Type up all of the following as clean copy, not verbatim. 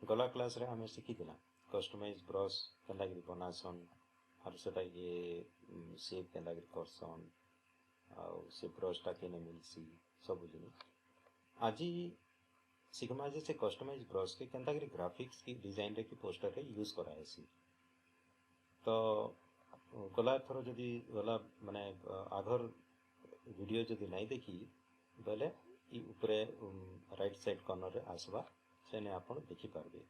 गला क्लास रे हमें सीखी थिला कस्टमाइज ब्रश केनता कि बनासन और सेटा ये शेप केनता कि करसन आ से ब्रश टा केने मिलसी सब जिनिस आज शिखमा जे से कस्टमाइज ब्रश के केनता कि ग्राफिक्स की डिजाइन रे की पोस्टर रे यूज कराएसी तो गला थरो जदी गला माने आगर वीडियो जदी नहीं देखी बेले ई ऊपरे राइट साइड कॉर्नर रे आसबा सेने आपण देखि पारबे।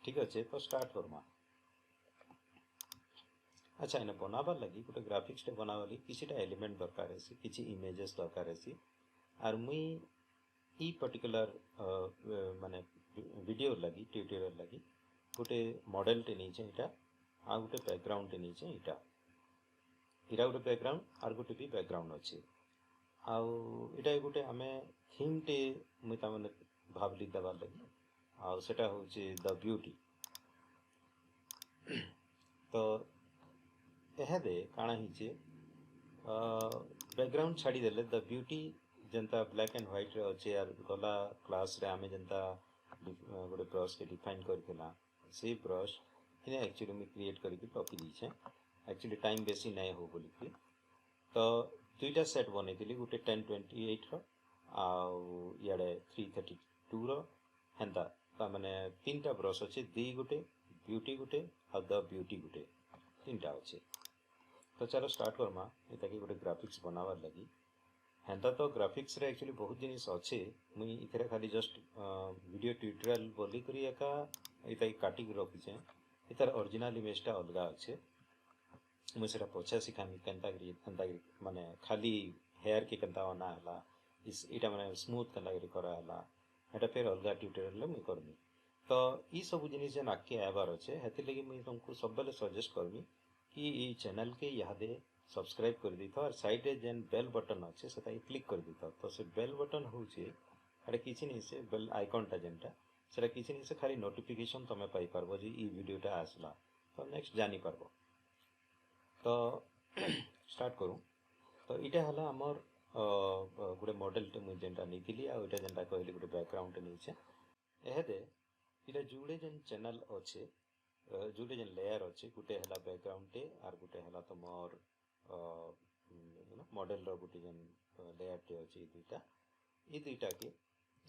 ठीक अच्छे तो स्टार्ट करमा। अच्छा इने बनाबार लगी गोटे ग्राफिक्स टे बनावाली किसीटा एलिमेंट दरकार है किसी इमेजेस दरकार है आर मुई ई पर्टिकुलर माने वीडियो लगी ट्यूटोरियल लगी गोटे मॉडल टे नीचे इटा आ गोटे बैकग्राउंड टे नीचे इटा इरा गोटे बैकग्राउंड आर गोटे भी बैकग्राउंड अच्छे आउ इटा गोटे आमे थीम टे मुई ता माने भाबली दबार लगी आउ सेटा होचे द ब्यूटी तो यह दे काना हिचे बैकग्राउंड छाड़ी देले the beauty Janata black and white रे अच्छे यार गला क्लास रे आमे जनता गोटे ब्रश के डिफाइन करथिला से ब्रश इने एक्चुअली में क्रिएट करके टॉपी दीछे एक्चुअली टाइम बेसी नहीं हो बोली कि तो दुईटा सेट बनैतिली गोटे 1028 रो आउ याडे 332 रो हेंता ता माने तीनटा ब्रश अच्छे दी गोटे ब्यूटी गोटे आ द ब्यूटी गोटे तीनटा अच्छे तो चलो स्टार्ट करमा इता कि गोटे ग्राफिक्स बनावार लगी हेंता तो ग्राफिक्स रे एक्चुअली बहुत जिनिस अच्छे मुई इथरे खाली जस्ट वीडियो ट्यूटोरियल बोली करी एका इता काटी के रखिछे इतार ओरिजिनल इमेजटा अलगा अच्छे मुई सेटा पछा सिखामी केनता करी माने खाली हेयर के केनता बना हला इस इटा माने स्मूथ केनता करी करा हला एटा फिर अलगा ट्यूटोरियल ले मुई करमी तो ई सब जिनिस जेन आके आबार अच्छे हेति लगी मुई तुमको सब बेले सजेस्ट करमी कि ई चैनल के इहादे सब्सक्राइब कर दी और साइड रे जेन बेल बटन अच्छे से क्लिक कर दी तो से बेल बटन होचे एटा किछि नहीं से बेल आइकॉनटा जेनटा सेटा किछि नहीं से खाली नोटिफिकेशन तमे पाई पारबो जे ई वीडियोटा आसला तो नेक्स्ट जानी पारबो तो स्टार्ट करूँ तो इटा हला हमर गोटे मॉडल टे मुई जेनटा निथिली आ इटा जेनटा कहली गोटे बैकग्राउंड टे नीचे एहेदे इटा जुड़े जेन चैनल अच्छे जुड़े जेन लेयर अच्छे गोटे हला बैकग्राउंड टे आर गोटे हला तमर मॉडल रो गोटे जेन लेयर टे अच्छे ई दुईटा के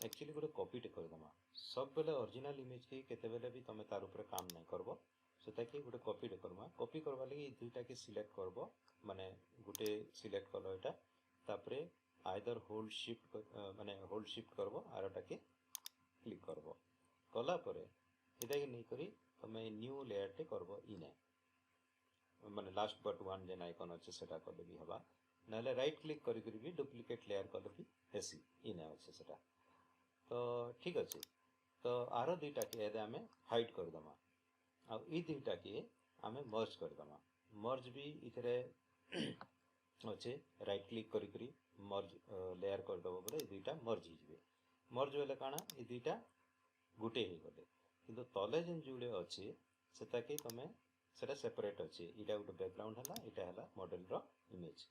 एक्चुअली गोटे कॉपी टे करदमा सब बेले ओरिजिनल इमेज के केते बेले भी तमे तार ऊपर काम नहीं करबो सेटा कि गोटे कॉपी टे करमा कॉपी करबा लगी दुईटा के सिलेक्ट करबो माने गोटे सिलेक्ट करलो एटा तापरे आइदर होल्ड शिफ्ट माने होल्ड शिफ्ट करबो आरटा के क्लिक करबो कला परे एटा के नहीं करी तमे न्यू लेयर टे करबो इने माने लास्ट बट वन जेन आइकन अच्छे सेटा कले भी हबा नाले राइट क्लिक करी करी भी डुप्लीकेट लेयर कले भी हेसी इने अच्छे सेटा तो ठीक अच्छे तो आरो दुईटा के एदे आमे हाइड कर दमा आ ई दुईटा के आमे मर्ज कर दमा मर्ज भी इथरे अच्छे राइट क्लिक करी करी मर्ज लेयर कर दबो बोले दुईटा मर्ज हिजबे मर्ज होले काना ई दुईटा गुटे ही गले किंतु तले जेन जुड़े अच्छे सेटा के तमे सेटा सेपरेट अच्छे इटा गोटे बैकग्राउंड हला इटा हला मॉडल रो इमेज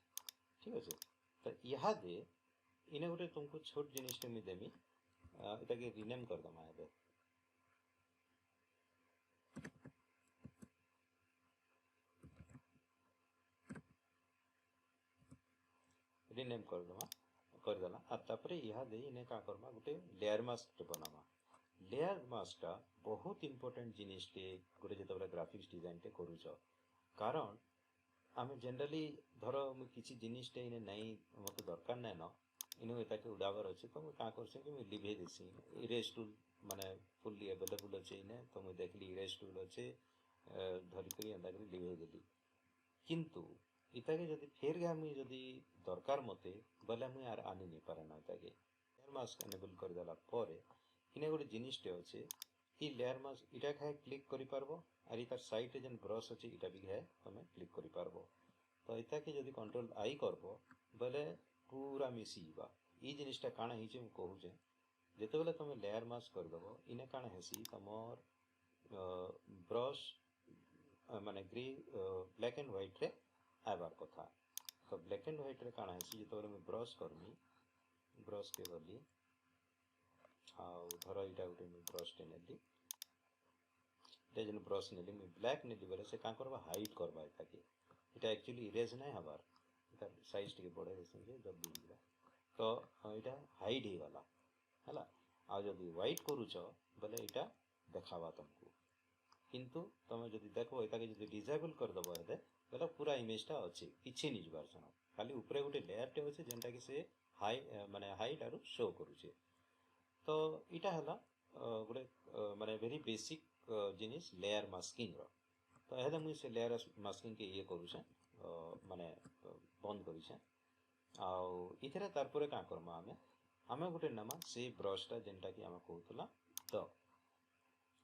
ठीक अच्छे तो यहाँ दे इने गोटे तुमको छोट जिनिस टे मी देमी इटा के रिनेम कर दमा एबे रिनेम कर दमा कर देला आ तापरे यहाँ दे इने का करमा गोटे लेयर मास्क टे बनामा लेयर मास्क टा बहुत इंपोर्टेंट जिनिस टे गोटे जेतबेला ग्राफिक्स डिजाइन टे करूछ कारण आमे जनरली धरो मु किछि जिनिस टे इने नहीं मते दरकार नै न इनो एता के उडावर अछि तो मु का करसे कि मु लिभे देसी इरेज टूल माने फुल्ली अवेलेबल अछि इने तो मु देखली इरेज टूल अछि धरि करी अंदा करी लिभे देली किंतु इता के जदी फेर गा मु जदी दरकार मते बले मु यार आनी नि पारे ना इता के लेयर मास्क एनेबल कर देला परे इने गोटे जिनिस टे अछि ई लेयर मास्क इटा खाए क्लिक करि पारबो आर इतार साइड रे जेन ब्रश अछि इटा भी है तमे क्लिक करि पारबो तो इता के जदी कंट्रोल आई करबो बले पूरा मिसीबा ई जिनिसटा काना हिचे मु कहू जे जेते बेले तमे लेयर मास्क कर दबो इने काना हेसी तमोर ब्रश माने ग्रे ब्लैक एंड व्हाइट रे आबार कथा तो ब्लैक एंड व्हाइट रे काना हेसी जेते बेले मैं ब्रश करमी ब्रश के गली आउ धर इटा गोटे मुई ब्रश टे नेली इटा जेन ब्रश नेली मुई ब्लैक नेली बेले से का करबा हाइड करबा इटाके इटा एक्चुअली इरेज नहीं हबार इटा साइज टिके बढ़े देसन जे जल्दी हिला तो इटा हाइड ही गला हला आ जदी व्हाइट करूछ बेले इटा देखावा तुमको किंतु तुम जदी देखो इटाके जदी डिसेबल कर दबो हेदे बेले पूरा इमेजटा अछि किछि नि जबार छन खाली ऊपर गोटे लेयर टे अछि जेंटा कि से हाई माने हाइट आरो शो करूछे तो इटा हला गोटे माने वेरी बेसिक जिनिस लेयर मास्किंग रो तो हेदे मुई से लेयर मास्किंग के ये करूछे माने बंद करूछे आउ इथरे तार परे का करमा आमे गोटे नमा से ब्रशटा जेंटा कि आमे कहूतला तो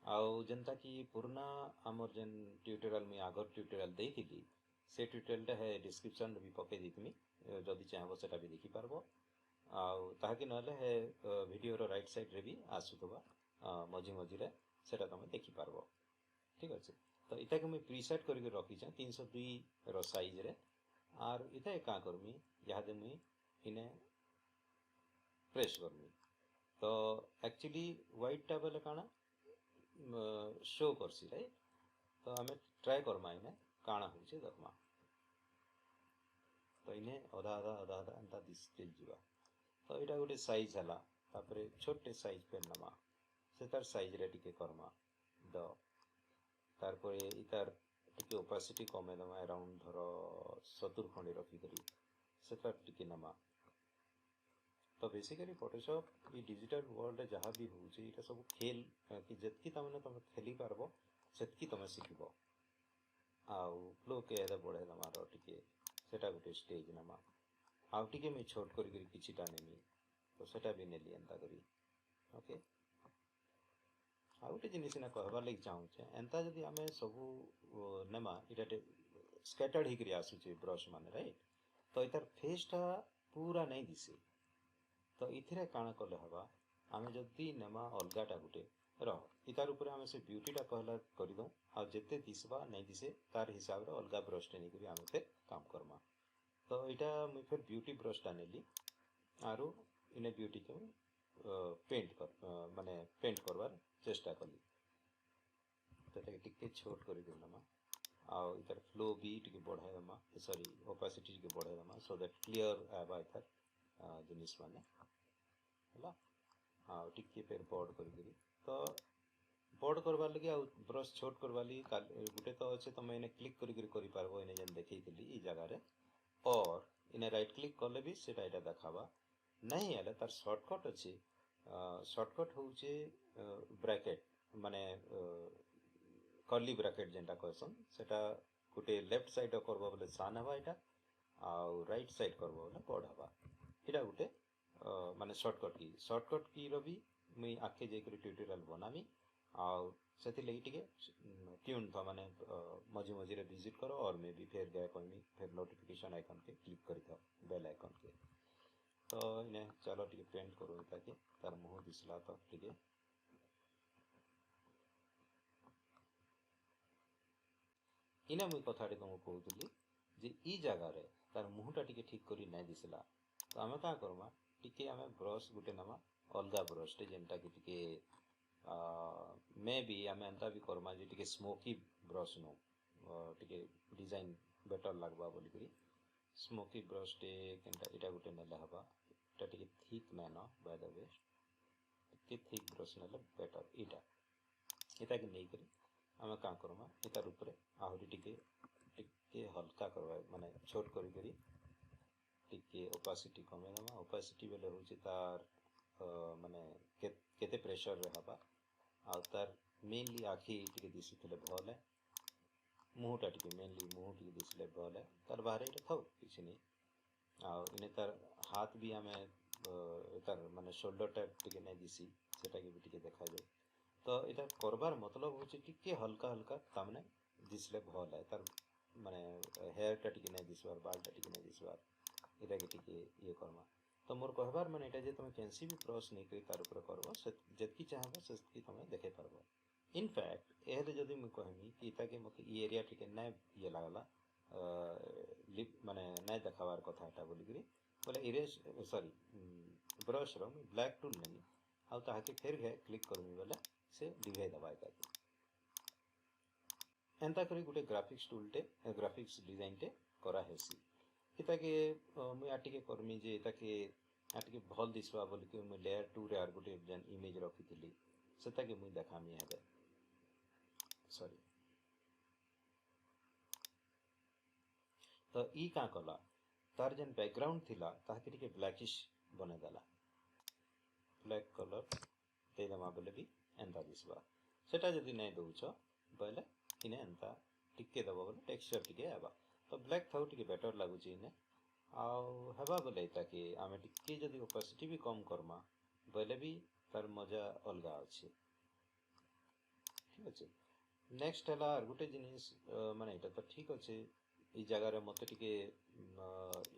आउ जेंता कि पुराना आमर जेन ट्यूटोरियल में आगर ट्यूटोरियल देइथिली से ट्यूटोरियलटा है डिस्क्रिप्शन भी पके देइतमी जदि चाहबो सेटा भी देखि पारबो आउ ताकि नले है वीडियो रो राइट साइड रे भी आसुतबा मझी मझी रे सेटा तमे देखि पारबो ठीक अछि तो इटा के मैं प्रीसेट करके रखी छ 302 रो साइज रे आर इटा का करमी यादे मुई इने प्रेस करमी तो एक्चुअली व्हाइट टा बेले काना शो करसी राइट तो हमें ट्राई करमा इने काना होचे देखमा तो इने आधा आधा आधा आधा एंता दिस जीवा तो इटा गोटे साइज हला तापरे छोटे साइज पे नमा से तार साइज रे टिके करमा द तार परे इतार टिके ओपासिटी कमे दमा अराउंड धरो 70 खंडी रखी करी से तार टिके नमा तो बेसिकली फोटोशॉप ये डिजिटल वर्ल्ड रे जहाँ भी होउची इटा सब खेल कि जतकी तमने तम खेली पारबो सेतकी तमे सिखबो आउ फ्लो के एदा बढ़े दमारो टिके सेटा गोटे स्टेज नमा आउ टिके मैं छोट करी किछिटा नेमी तो सेटा भी नेली एंता करी ओके आ गोटे जिनिस ना कहबार लगी चाहूचे एंता जदि आमे सबू नेमा इटा स्कैटर्ड हिकरी आसुचे ब्रश माने राइट तो इतार फेसटा पूरा नहीं दिसे तो इथिरे काना कले हवा आमे जदि नेमा अलगाटा गोटे रह इतार ऊपर आमे से ब्यूटीटा पहला करी दऊ आ जेते दिसबा नहीं दिसे तार हिसाब रे अलगा ब्रश टे नेकरी आमे फिर काम करमा तो इटा मुई फिर ब्यूटी ब्रश टा नेली आरो इने ब्यूटी के पेंट कर माने पेंट करवार चेष्टा कली तो टिके छोट कर देनमा आउ इधर फ्लो भी टिके बढ़ाई दमा सॉरी ओपासिटी टिके बढ़ाई दमा सो दैट क्लियर आबा इधर जिनिस माने हला आउ टिके फिर बोर्ड करी तो बोर्ड करवार लगी आ ब्रश छोट करवा ली गुटे तो अच्छे तुम इने क्लिक करी पारबो इने जेन देखैतली ई जगह रे और इने राइट क्लिक करले भी सेटा इटा देखाबा नहीं हेले तार शॉर्टकट अच्छी शॉर्टकट होचे ब्रैकेट माने कर्ली ब्रैकेट जेंटा कहसन सेटा गोटे लेफ्ट साइड करबो बोले सान हवा इटा आउ राइट साइड करबो बोले बड़ हवा इटा गोटे माने शॉर्टकट की रो भी मुई आके जे कर ट्यूटोरियल बनामी आउ सेति लगी टिके ट्यून था माने मझी मझी रे विजिट करो और मैं भी फिर गया कहमी फिर नोटिफिकेशन आइकन के क्लिक करी था बेल आइकन के तो इने चलो टिके पेंट करू ताकि तार मुह दिसला तो टिके इने मुई कथाटे तुमको कहूतली जे ई जगह रे तार मुहटा टिके ठीक करी नहीं दिसला तो आमे का करमा टिके आमे ब्रश गुटे नमा अलगा ब्रश टे जेंटा कि टिके मे भी आमे एंता भी करमा जे टिके स्मोकी ब्रश नो टिके डिजाइन बेटर लागबा बोली करी स्मोकी ब्रश टे केनटा इटा गुटे नेला हबा इटा टिके थिक नानो बाय द वे टिके थिक ब्रश नेले बेटर इटा के नहीं करी आमे का करमा इतार ऊपर आहुरी टिके टिके हल्का करबा माने छोट करी टिके ओपासिटी कमे दमा ओपासिटी बेले होची तार माने केते प्रेशर रे हबा आ तार मेनली आखी टिके दिसुतले भले मुहटा टिके मेनली मुह टिके दिसले भले तार बाहर इटा थाउ किछि नहीं आ इने तार हाथ भी आमे तार माने शोल्डर टा टिके नहीं दिसी सेटा के भी टिके देखा जाए तो इटा करबार मतलब होची टिके हल्का हल्का तामने दिसले भल है तार माने हेयर टा टिके नहीं दिसबार बाल टा टिके नहीं दिसबार इटा के टिके ये करमा तो मोर कहबार माने इटा जे तुम कैंसी भी ब्रश नहीं करी तार ऊपर करबो से जतकी चाहबो सेतकी तुम देखे पारबो इनफैक्ट एहे जदि मैं कहमी कि इटा के मके ई एरिया टिके नहीं ये लागला लिप माने नहीं देखाबार कथा एटा बोली करी बोले इरेज सॉरी ब्रश रो ब्लैक टूल नहीं आउ ताहाके फेर घे क्लिक करमी बोले से डिवाइ दबा एकाके एंता करी गुटे ग्राफिक्स टूल टे ग्राफिक्स डिजाइन टे करा हेसी इताके मुई आटिके करमी जे इताके आटिके भल दिसवा बोली कि मुई लेयर 2 रे आर गुटे जेन इमेज रखिथिली सेताके मुई देखामी हेबे सॉरी तो ई का कला तार जेन बैकग्राउंड थिला ताहाके टिके ब्लैकिश बने देला ब्लैक कलर दे दमा बोले भी एंता दिसवा सेटा जदी नै दउछ बोले इने एंता टिके दबो बोले टेक्सचर टिके आबा तो ब्लैक थाउ टिके बेटर लागुची इने आउ हेबा बोले ताके आमे टिके जदी ओपेसिटी भी कम करमा बोले भी तार मजा अलगा अछि ठीक अछि नेक्स्ट हला गुटे जिनिस माने एटा तो ठीक अछि ई जगह रे मते टिके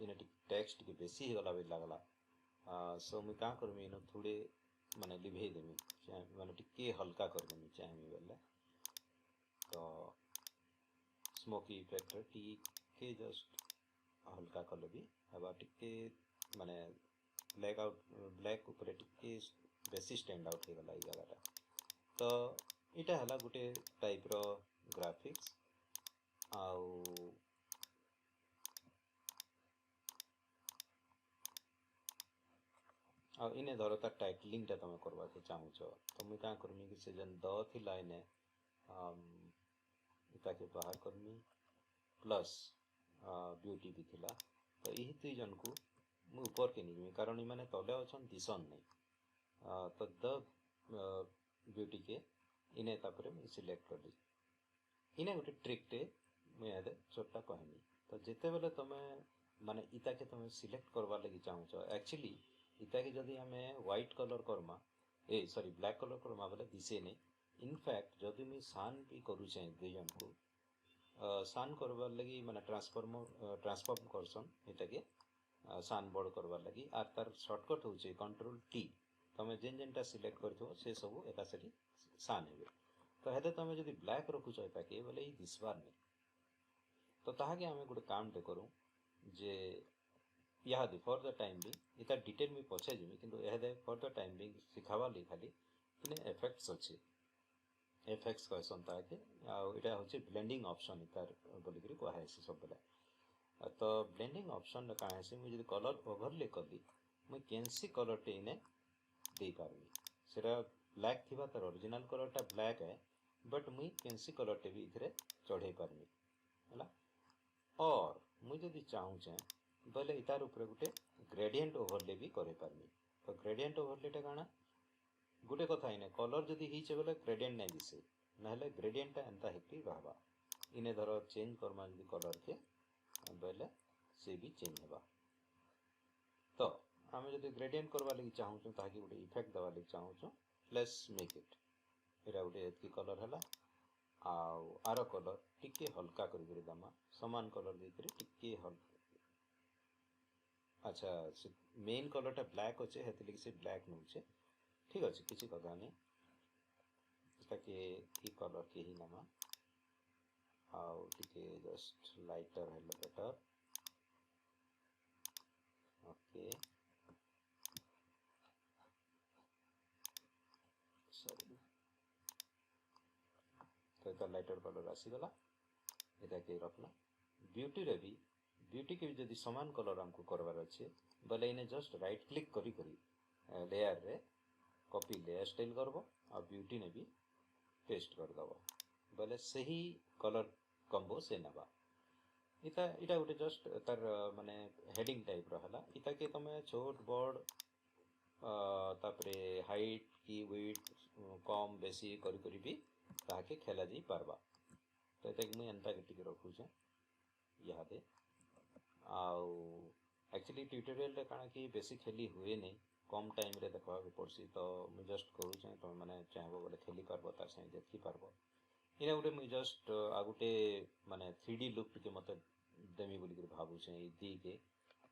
इने टिके टेक्स्ट टिके बेसी हे गला बे लागला सो मुई का करमी इनो थोड़े माने लिभे देमी माने टिके हल्का कर देमी चाहमी बोले तो स्मोकी इफेक्ट टिके जस्ट हल्का कले भी हबा टिके माने ब्लैक ऊपर टिके बेसी स्टैंड आउट हे गला ई जगह तो इटा हला गुटे टाइप रो ग्राफिक्स आउ आ इने धरो ता टाइटलिंग टा तमे करबा के चाहू छ तो मुई का करमी कि से जन द थिला इने इता के बाहर करमी प्लस ब्यूटी भी थिला तो यही दुई जन को मु ऊपर के निमी कारण इ माने तले अछन दिसन नै तो द ब्यूटी के इने तापरे मु सिलेक्ट कर दी इने गोटे ट्रिक टे मु यादे छोटा कहमी तो जेते बेले तमे माने इता के तमे सिलेक्ट करबा लागि चाहू छ एक्चुअली इता के जदी हमें व्हाइट कलर करमा ए सॉरी ब्लैक कलर करमा बोले दिसे नै इनफैक्ट जदी मी सान भी करू छै दुई जन को सान करबार लगी माने ट्रांसफॉर्म करसन एटा के सान बड़ करबार लगी आर तार शॉर्टकट होचे कंट्रोल टी तमे जेन जेनटा सिलेक्ट करथो से सब एका सरी सान हेबे तो हेते तमे जदी ब्लैक रखु छ एटा के बोले ई दिसबार नै तो ताहा के हमें गुटे काम ते करू जे यह दे फॉर द टाइम भी इता डिटेल में पछे जिमी किंतु यह दे फॉर द टाइम भी सिखावा ले खाली इने इफेक्ट्स अछि एफएक्स कहसन ताके आ इटा होचे ब्लेंडिंग ऑप्शन इतार बोली करी को है से सब बेला तो ब्लेंडिंग ऑप्शन का है से मुझे कलर ओवरले कर दी मैं कैंसी कलर टे इने दे पारमी सेरा ब्लैक थिबा तार ओरिजिनल कलर टा ब्लैक है बट मुई कैंसी कलर टे भी इथरे चढ़े पारमी हला और मुई जदी चाहू छै बोले इतार ऊपर गुटे ग्रेडियंट ओवरले भी करे पारमी तो ग्रेडियंट ओवरले टा काना गुटे कथा इने कलर जदी हिचे बोले ग्रेडियंट नै दिसे नहले ग्रेडियंट एंता हेकी रहबा इने धरो चेंज करमा जदी कलर के बोले से भी चेंज हेबा तो हमें जदी ग्रेडियंट करबा लागि चाहू छ ताकि गुटे इफेक्ट दबा लागि चाहू छ let's make it era Gute एतकी colour हला आउ आरो कलर टिके हल्का करी दमा समान कलर दे करी टिके हल्का अच्छा मेन कलर टा ब्लैक होचे हेतले कि से ब्लैक नउचे ठीक अच्छे किसी कथा नहीं ताकि ई कलर के ही नमा आउ टिके जस्ट लाइटर है बेटर ओके सॉरी तो इतना लाइटर कलर आसीगला इटा के रखला ब्यूटी रे भी ब्यूटी के भी जदी समान कलर हमको करवार अच्छे बोले इने जस्ट राइट क्लिक करी करी लेयर रे कॉपी लेयर स्टाइल करबो और ब्यूटी ने भी पेस्ट कर दबो बोले सही कलर कम्बो से नबा इता इटा गोटे जस्ट तार माने हेडिंग टाइप रहला इता के तमे छोट बड़ तापरे हाइट की विड्थ कम बेसी करी करी भी ताके खेला जी पारबा तो इता के मैं एंता के टिके रखू छै यादे आउ एक्चुअली ट्यूटोरियल रे काना कि बेसी खेली हुए नहीं कम टाइम रे देखवा के पड़सी तो मैं जस्ट करू छै तो माने चाहबो बोले खेली पारबो तार से देखि पारबो इने गुटे मैं जस्ट आ गुटे माने 3D लुक के मते देमी बोली के भाबू छै दी के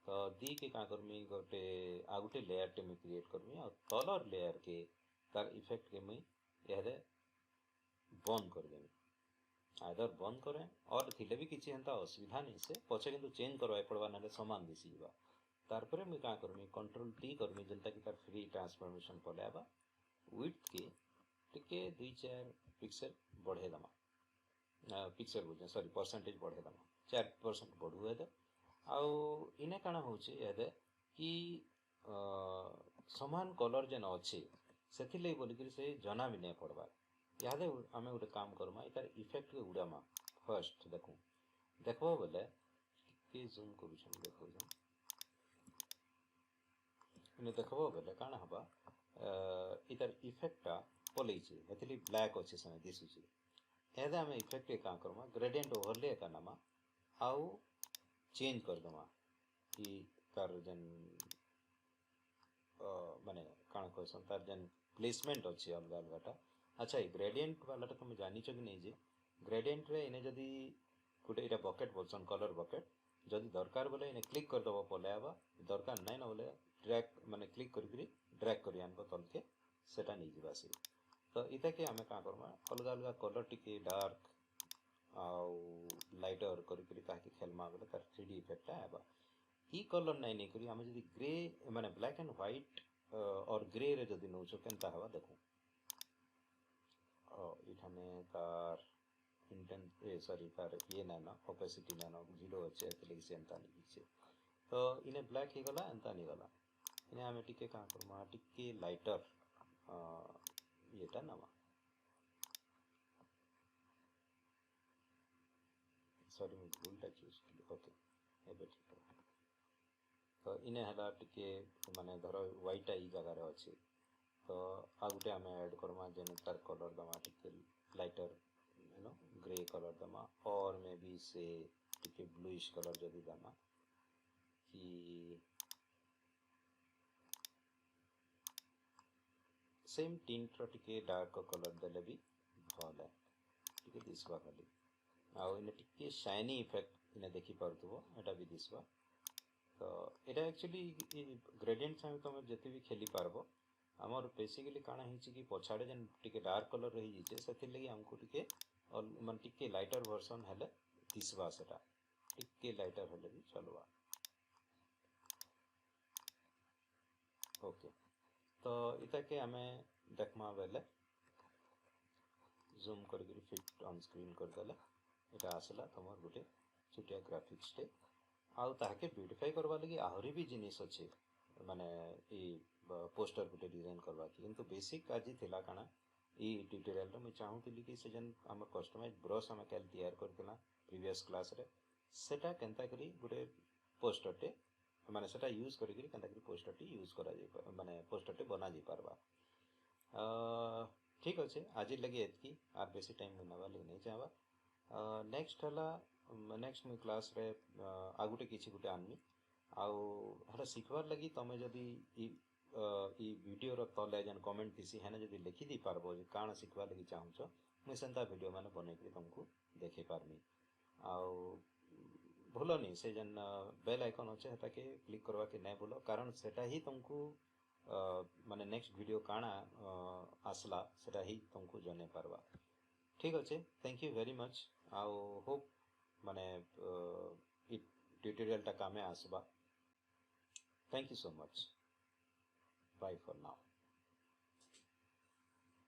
तो दी के का करमी गोटे आ गुटे लेयर टे मैं क्रिएट करमी और कलर लेयर के तार इफेक्ट के मैं यादे बंद कर देमी आइदर बंद करें और थिले भी किसी हंता असुविधा नहीं से पछे किंतु चेंज करवा पड़वा ना समान दिसीबा तार परे मैं का करमी कंट्रोल टी करमी जनता की तार फ्री ट्रांसफॉर्मेशन पले आबा विड्थ के टिके 2-4 पिक्सेल बढ़े दमा पिक्सेल बोझे सॉरी परसेंटेज बढ़े दमा 4% बढ़ू है आउ इने काना होचे एदे कि समान कलर जेन अच्छे से बोलिक से जना भी नहीं पड़वा यादे आम गोटे काम करमा यार इफेक्ट के उड़ामा फर्स्ट देखो देखो बोले कि जूम कर देखो देखो बोले काना हबा इधर इफेक्टा पलैचे एथली ब्लैक अच्छे समय दिशुची एदे आम इफेक्ट के काम करमा ग्रेडियंट ओवरले का नामा आउ चेंज कर दमा कि तार जेन माने काना कहसन तार जेन प्लेसमेंट अच्छे अलग अलगटा अच्छा ये ग्रेडियंट वाला तुम जानी कि नहीं जे ग्रेडियंट रे इने जदी गोटे इटा बकेट बोलसन कलर बकेट जदि दरकार बोले इने क्लिक कर दबो पले आबा दरकार नहीं ना बोले ड्रैग माने क्लिक करी ड्रैग करी आनबो तलके सेटा नहीं जीवा से तो इता के हमें का करमा अलग अलग कलर टिके डार्क आउ लाइटर करी ताकि खेलमा बोले तार 3D इफेक्ट आबा ई कलर नहीं करी आम जदि ग्रे माने ब्लैक एंड व्हाइट और ग्रे रे जदि नौचो केनता हवा देखो इठाने तार इंटेंट सॉरी तार ये ना ओपेसिटी ना 0 अच्छे एतले से एंता नहीं तो इने ब्लैक ही गला एंता नहीं गला इने आमे टिके का करमा टिके लाइटर येटा नामा सॉरी मैं भूलटा चूज कली ओके एबे ठीक है तो इने हला टिके माने धरो व्हाइट ई जगह रे अछि तो आ गुटे आम ऐड करमा जेन तार कलर दमा टिके lighter you know grey colour दमा और मे बी से टिके ब्लूइश कलर जदि दमा कि सेम टिंट रो टिके डार्क कलर देले भी भल है टिके दिसवा खाली आउ इने टिके शाइनी इफेक्ट इने देखि परथबो एटा भी दिसवा तो एटा एक्चुअली ग्रेडियंट से तुम जति भी खेली पारबो आमर बेसिकली काना हिची कि पछाड़े जेन टिके डार्क कलर रही जिचे सेथिर लगी हमको टिके मन टिके लाइटर वर्जन हेले दिसवा सेटा टिके लाइटर हेले भी चलवा ओके तो इता के हमें देखमा बेले जूम करके फिट ऑन स्क्रीन कर देले एटा आसला तमर गुटे छुटिया ग्राफिक्स टे आउ ताके ब्यूटीफाई करवा लगी आहरी भी जिनिस अच्छे माने ई पोस्टर गुटे डिजाइन करवा की किंतु बेसिक आज थिला काना ई ट्यूटोरियल रे मैं चाहूतिली कि से जन हमर कस्टमाइज ब्रश हम कैल तैयार करथिला प्रीवियस क्लास रे सेटा केनता करी गुटे पोस्टर टे माने सेटा यूज करी केनता करी पोस्टर टी यूज करा जाय माने पोस्टर टे बना जाय पारबा ठीक अच्छे आज लगे एतकी आर बेसी टाइम नवा लगे नहीं चाहवा नेक्स्ट हला नेक्स्ट मुई क्लास रे आ गुटे किछि गुटे आनमी आउ हला सिखबार लगी तमे जदी ई वीडियो रो तले जन कमेंट दिसी हेने जदी लिखि दी पारबो जे काना सिखबा लगी चाहूछ मुई सेंता वीडियो माने बनै के तुमको देखै पारमी आउ भूलनी से जन बेल आइकन अच्छे हेता के क्लिक करवा के नहीं भूलो कारण सेटा ही तुमको माने नेक्स्ट वीडियो काना आसला सेटा ही तुमको जने पारबा ठीक अच्छे थैंक यू वेरी मच आउ होप माने ट्यूटोरियल टा कामे आसबा thank you so much bye for now.